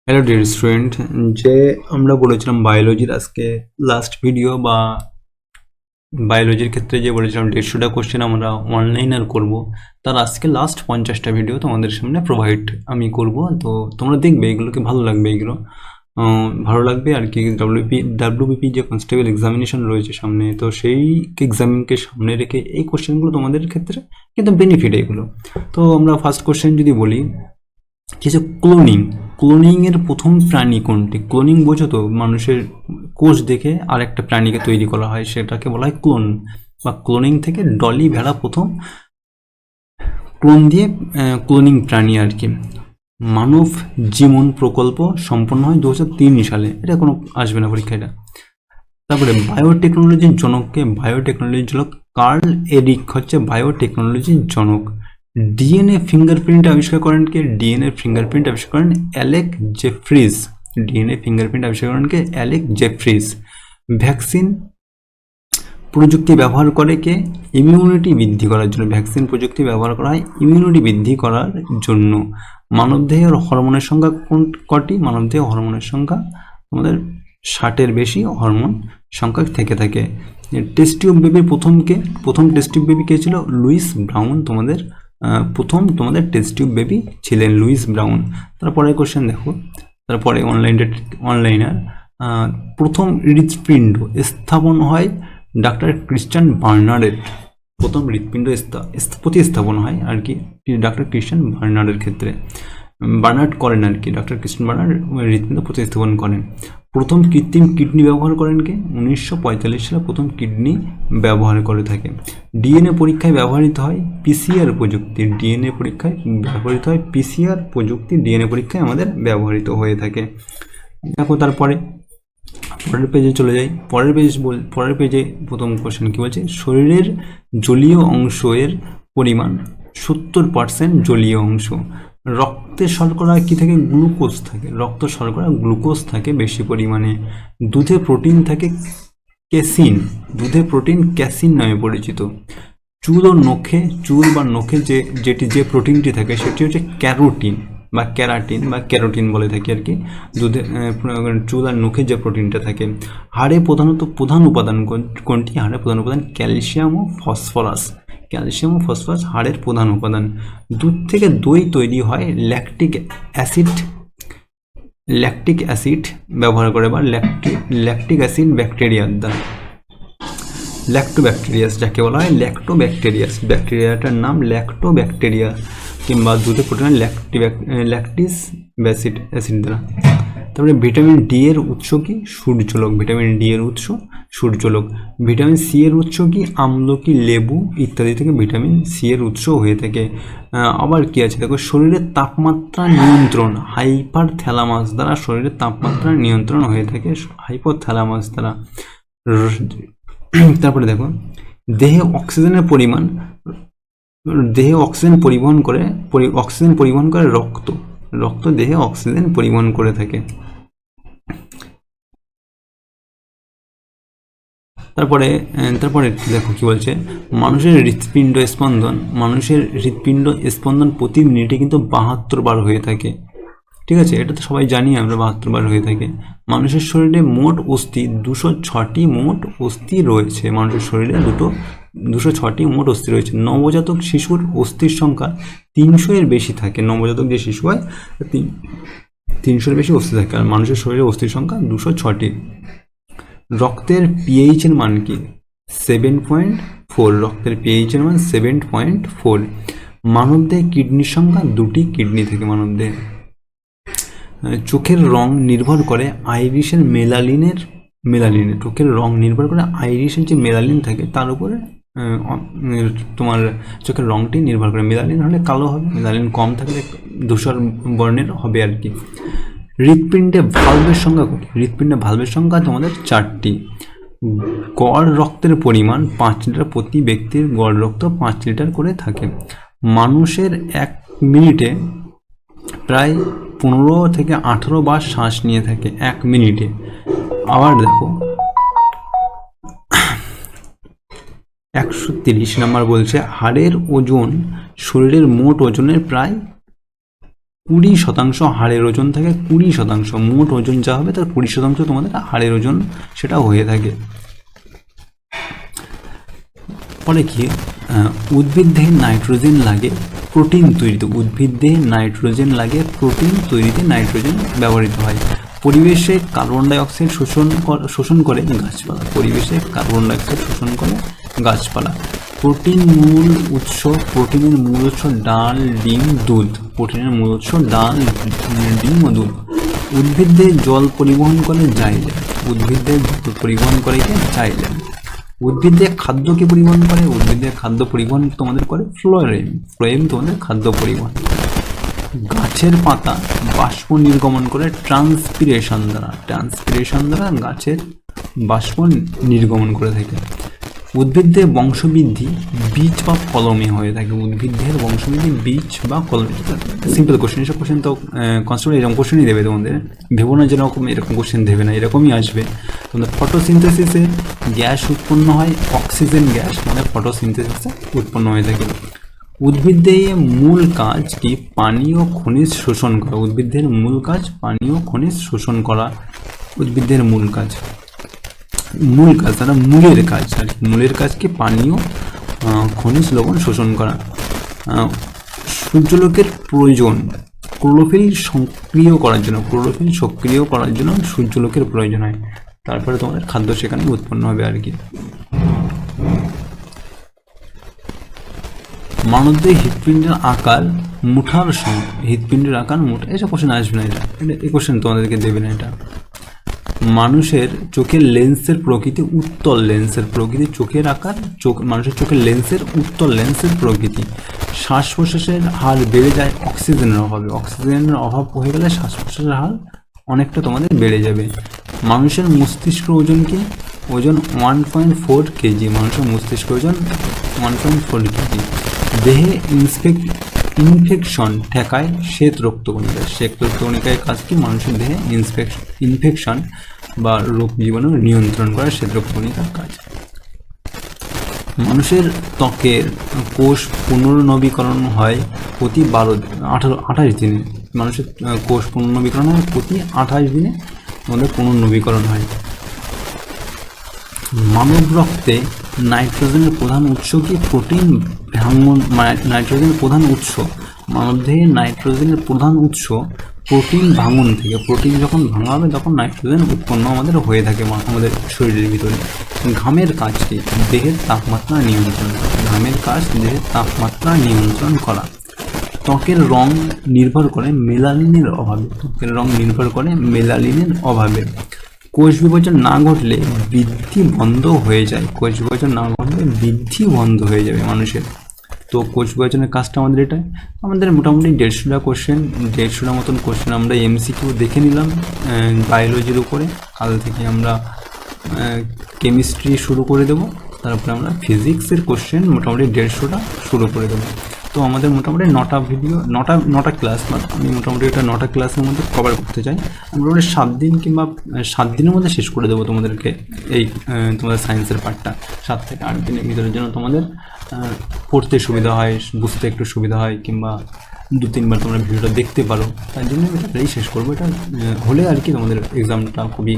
Hello dear student, যে আমরা বলেছিলাম বায়োলজির আজকে লাস্ট ভিডিও বা বায়োলজির ক্ষেত্রে যে বলেছিলাম 150টা কোশ্চেন আমরা অনলাইন করব, তার আজকে লাস্ট 50টা ভিডিও তোমাদের সামনে প্রোভাইড আমি করব। তো তোমরা দেখবে, এগুলোকে ভালো লাগবে, এগুলো ভালো লাগবে আর কি। ডাব্লিউবিপি যে কনস্টেবল এক্সামিনেশন রয়েছে সামনে, তো সেই এক্সামিনকে সামনে রেখে এই কোশ্চেনগুলো তোমাদের ক্ষেত্রে কিন্তু বেনিফিট এগুলো। তো আমরা ফার্স্ট কোশ্চেন যদি বলি, কিছু ক্লোনিং, ক্লোনিং এর প্রথম প্রাণী কোনটি? ক্লোনিং বোঝো তো, মানুষের কোষ দেখে আর একটা প্রাণীকে তৈরি করা হয়, সেটাকে বলা হয় ক্লোন। বা ক্লোনিং থেকে ডলি ভেড়া প্রথম ক্লোন দিয়ে ক্লোনিং প্রাণী আর কি। মানব জীবন প্রকল্প সম্পন্ন হয় 2003 সালে, এটা কোনো আসবে না পরীক্ষা এটা। তারপরে বায়োটেকনোলজির জনককে? বায়োটেকনোলজির জনক কার্ল এরিক হচ্ছে বায়োটেকনোলজির জনক। ডিএনএ ফিঙ্গারপ্রিন্ট আবিষ্কার করেন কে? ডিএনএ ফিঙ্গারপ্রিন্ট আবিষ্কার করেন অ্যালেক জেফ্রিজ। ডিএনএ ফিঙ্গারপ্রিন্ট আবিষ্কার করেন কে? Alec Jefferies. ভ্যাকসিন প্রযুক্তি ব্যবহার করে কে? ইমিউনিটি বৃদ্ধি করার জন্য ভ্যাকসিন প্রযুক্তি ব্যবহার করা হয় ইমিউনিটি বৃদ্ধি করার জন্য। মানবদেহের হরমোনের সংখ্যা কটি? মানবদেহের হরমোনের সংখ্যা আমাদের 60-এর বেশি হরমোন সংখ্যা থেকে থাকে। টেস্ট টিউব বেবির প্রথম টেস্ট টিউব বেবি কে ছিল? Louise Brown. তোমাদের টেস্ট টিউব বেবি ছিলেন লুইস ব্রাউন। তারপরে কোশ্চেন দেখো, তারপরে অনলাইনার প্রথম হৃৎপিণ্ড স্থাপন হয় ডাক্তার ক্রিশ্চিয়ান বার্নার্ডের। প্রথম হৃৎপিণ্ড প্রতিস্থাপন হয় আর কি ডাক্তার ক্রিশ্চিয়ান বার্নার্ডের ক্ষেত্রে। বার্নার্ড করেন আর কি, ডাক্তার ক্রিশ্চিয়ান বার্নার্ড হৃৎপিণ্ড প্রতিস্থাপন করেন। প্রথম কৃত্রিম কিডনি ব্যবহার করেন কে? 1945 সালে প্রথম কিডনি ব্যবহার করে থাকে। ডিএনএ পরীক্ষায় ব্যবহৃত হয় পিসিআর প্রযুক্তি। ডিএনএ পরীক্ষায় ব্যবহৃত হয় পিসিআর প্রযুক্তি, ডিএনএ পরীক্ষায় আমাদের ব্যবহৃত হয়ে থাকে। দেখো তারপরে পরের পেজে চলে যাই। পরের পেজে প্রথম কোশ্চেন কি বলছে? শরীরের জলীয় অংশের পরিমাণ 70% জলীয় অংশ। রক্তে শর্করা কি থাকে? গ্লুকোজ থাকে। রক্ত শর্করা গ্লুকোজ থাকে বেশি পরিমাণে। দুধে প্রোটিন থাকে ক্যাসিন। দুধে প্রোটিন ক্যাসিন নামে পরিচিত। চুল বা নখে যে প্রোটিনটি থাকে সেটি হচ্ছে ক্যারোটিন বা ক্যারোটিন বলে থাকি আর কি। দুধে চুল আর নখে যে প্রোটিনটা থাকে। হাড়ে প্রধান উপাদান কোনটি? হাড়ের প্রধান উপাদান ক্যালসিয়াম ও ফসফরাস। ক্যালসিয়াম ও ফসফরাস হাড়ের প্রধান উপাদান। দুধ থেকে দই তৈরি হয় ল্যাকটিক অ্যাসিড ব্যবহার করে বা ল্যাকটিক অ্যাসিড ব্যাকটেরিয়ার দ্বারা। ল্যাক্টোব্যাকটেরিয়াস যাকে বলা হয় ল্যাক্টোব্যাকটেরিয়াস, ব্যাকটেরিয়াটার নাম ল্যাক্টোব্যাকটেরিয়া, কিংবা দুধে প্রোটিন ল্যাকটিস অ্যাসিড দ্বারা। তারপরে ভিটামিন ডি এর উৎস কি? সূর্যালোক। ভিটামিন ডি এর উৎস সূর্যালোক। ভিটামিন সি এর উৎস কি? আমলকি, লেবু ইত্যাদি থেকে ভিটামিন সি এর উৎস হয়ে থাকে। আবার কি আছে দেখো, শরীরের তাপমাত্রা নিয়ন্ত্রণ হাইপারথ্যালামাস দ্বারা শরীরের তাপমাত্রা নিয়ন্ত্রণ হয়ে থাকে হাইপোথ্যালামাস দ্বারা। তারপরে দেখো, দেহে অক্সিজেন পরিবহন করে রক্ত দেহে অক্সিজেন পরিবহন করে থাকে। তারপরে দেখো কি বলছে, মানুষের হৃৎপিণ্ড স্পন্দন প্রতি মিনিটে কিন্তু 72 বার হয়ে থাকে। ঠিক আছে, এটা তো সবাই জানি আমরা, 72 বার হয়ে থাকে। মানুষের শরীরে মোট অস্থি 206টি মোট অস্থি রয়েছে। মানুষের শরীরে 206টি মোট অস্থি রয়েছে। নবজাতক শিশুর অস্থির সংখ্যা 300-এর বেশি থাকে। নবজাতক যে শিশু হয় 300-এর বেশি অস্থি থাকে, আর মানুষের শরীরে অস্থির সংখ্যা 206টি। রক্তের পিএইচ এর মান কি? 7.4। রক্তের পিএইচ এর মান 7.4। মানবদেহে কিডনির সংখ্যা 2টি কিডনি থেকে মানবদেহে। চোখের রং নির্ভর করে আইরিসের মেলানিনে। চোখের রং নির্ভর করে আইরিসের যে মেলানিন থাকে তার উপরে তোমার চোখের রংটি নির্ভর করে। মেলানিন হলে কালো হবে, মেলানিন কম থাকলে ধূসর বর্ণের হবে আর কি। হৃৎপিণ্ডে ভালভের সংখ্যা কত? হৃৎপিণ্ডে ভালভের সংখ্যা তোমাদের 4টি। গড় রক্তের পরিমাণ 5 লিটার। প্রতি ব্যক্তির গড় রক্ত 5 লিটার করে থাকে। মানুষের 1 মিনিটে প্রায় 15 থেকে 18 বার শ্বাস নিয়ে থাকে 1 মিনিটে। আবার দেখো 130 নম্বর বলছে, হাড়ের ওজন শরীরের মোট ওজনের প্রায় 20% হাড়ের ওজন থাকে, 20% মোট ওজন যা হবে তার 20% তোমাদের হাড়ের ওজন সেটা হয়ে থাকে। ফলে কি উদ্ভিদ দেহে নাইট্রোজেন লাগে প্রোটিন তৈরিতে, উদ্ভিদ দেহে নাইট্রোজেন লাগে প্রোটিন তৈরিতে, নাইট্রোজেন ব্যবহৃত হয়। পরিবেশে কার্বন ডাই অক্সাইড শোষণ করে গাছপালা, পরিবেশে কার্বন ডাই অক্সাইড শোষণ করে গাছপালা। প্রোটিনের মূল উৎস ডাল, ডিম, দুধ। প্রোটিনের মূল উৎস ডাল, ডিম ও দুধ। উদ্ভিদে জল পরিবহন করে জাইলেম, উদ্ভিদে জল পরিবহন করে জাইলেম। উদ্ভিদে খাদ্য কি পরিবহন করে? উদ্ভিদের খাদ্য পরিবহন তোমাদের করে ফ্লোয়েম, ফ্লোয়েম তোমাদের খাদ্য পরিবহন। গাছের পাতা বাষ্প নির্গমন করে ট্রান্সপিরেশন দ্বারা, ট্রান্সপিরেশন দ্বারা গাছের বাষ্প নির্গমন করে থাকে। উদ্ভিদের বংশবৃদ্ধি বীজ বা কলমে হয়ে থাকে, উদ্ভিদের বংশবৃদ্ধি বীজ বা কলমে। সিম্পল কোশ্চেন, এসব কোশ্চেন তো কনস্টেবল এরকম কোশ্চেনই দেবে তোমাদের, ভেবো না যেরকম এরকম কোশ্চেন দেবে না, এরকমই আসবে তোমাদের। ফটোসিনথেসিসে গ্যাস উৎপন্ন হয়, অক্সিজেন গ্যাস আমাদের ফটোসিনথেসিসে উৎপন্ন হয়ে থাকে। উদ্ভিদের মূল কাজ কি? পানি ও খনিজ শোষণ করা। উদ্ভিদের মূল কাজ পানি ও খনিজ শোষণ করা, উদ্ভিদের মূল কাজ তারা মূলের কাজ, আর মূলের কাজ কি? পানি ও খনিজ লবণ শোষণ করা। সূর্যালোকের প্রয়োজন ক্লোরোফিল সক্রিয় করার জন্য, ক্লোরোফিল সক্রিয় করার জন্য সূর্যালোকের প্রয়োজন হয়। তারপরে তোমাদের খাদ্য সেখানে উৎপন্ন হবে আর কি। মানবদেহে হৃৎপিণ্ডের আকার মুঠার সম, হৃৎপিণ্ডের আকার মুঠা। এসব কোশ্চেন আসবে না, এটা এই কোশ্চেন তোমাদেরকে দেবে না এটা। মানুষের চোখের লেন্সের প্রকৃতি উত্তল লেন্সের প্রকৃতি, চোখের আকার মানুষের চোখের লেন্সের উত্তল লেন্সের প্রকৃতি। শ্বাস প্রশ্বাসের হার বেড়ে যায় অক্সিজেনের অভাবে, অক্সিজেনের অভাব হয়ে গেলে শ্বাস প্রশ্বাসের হার অনেকটা তোমাদের বেড়ে যাবে। মানুষের মস্তিষ্ক ওজন কি? ওজন 1.4 কেজি, মানুষের মস্তিষ্ক ওজন 1.4 কেজি। দেহে ইনফেকশন ঠেকায় শ্বেত রক্তকণিকা, শ্বেত রক্তকণিকায় কাজ কি? মানুষের দেহে ইনফেকশন বা রোগ জীবাণু নিয়ন্ত্রণ করা শ্বেত রক্তকণিকার কাজ। মানুষের ত্বকের কোষ পুনর্নবীকরণ হয় প্রতি 28 দিনে, মানুষের কোষ পুনর্নবীকরণ হয় প্রতি 28 দিনে আমাদের পুনর্নবীকরণ হয়। মানব রক্তে নাইট্রোজেনের প্রধান উৎস কি? প্রোটিন ভাঙন, নাইট্রোজেনের প্রধান উৎস মানবদেহে নাইট্রোজেনের প্রধান উৎস প্রোটিন ভাঙন থেকে। প্রোটিন যখন ভাঙা হবে তখন নাইট্রোজেন উৎপন্ন আমাদের হয়ে থাকে আমাদের শরীরের ভিতরে। ঘামের কাজ কি? দেহের তাপমাত্রা নিয়ন্ত্রণ করা, ঘামের কাজ দেহের তাপমাত্রা নিয়ন্ত্রণ করা। ত্বকের রং নির্ভর করে মেলানিনের অভাবে, ত্বকের রং নির্ভর করে মেলানিনের অভাবে। কোষ বিভাজন না ঘটলে বৃদ্ধি বন্ধ হয়ে যায়, কোষ বিভাজন না ঘটলে বৃদ্ধি বন্ধ হয়ে যাবে মানুষের। তো কোষ বিভাজনের কাজটা আমাদের এটাই। আমাদের মোটামুটি 150টা কোশ্চেন, 150টা মতন কোশ্চেন আমরা এমসিকিউ দেখে নিলাম বায়োলজির উপরে। কাল থেকে আমরা কেমিস্ট্রি শুরু করে দেব, তারপরে আমরা ফিজিক্সের কোশ্চেন মোটামুটি 150টা শুরু করে দেবো। তো আমাদের মোটামুটি 9টা ভিডিও, 9টা ক্লাস, আমি মোটামুটি এটা 9টা ক্লাসের মধ্যে কভার করতে চাই। মোটামুটি 7 দিন কিংবা 7 দিনের মধ্যে শেষ করে দেবো তোমাদেরকে এই তোমাদের সায়েন্সের পার্টটা। 7 থেকে 8 দিনের ভিতরে যেন তোমাদের পড়তে সুবিধা হয়, বুঝতে একটু সুবিধা হয়, কিংবা 2-3বার তোমরা ভিডিওটা দেখতে পারো। তার জন্য আমি এটাই শেষ করবো। এটা হলে আর কি তোমাদের এক্সামটা খুবই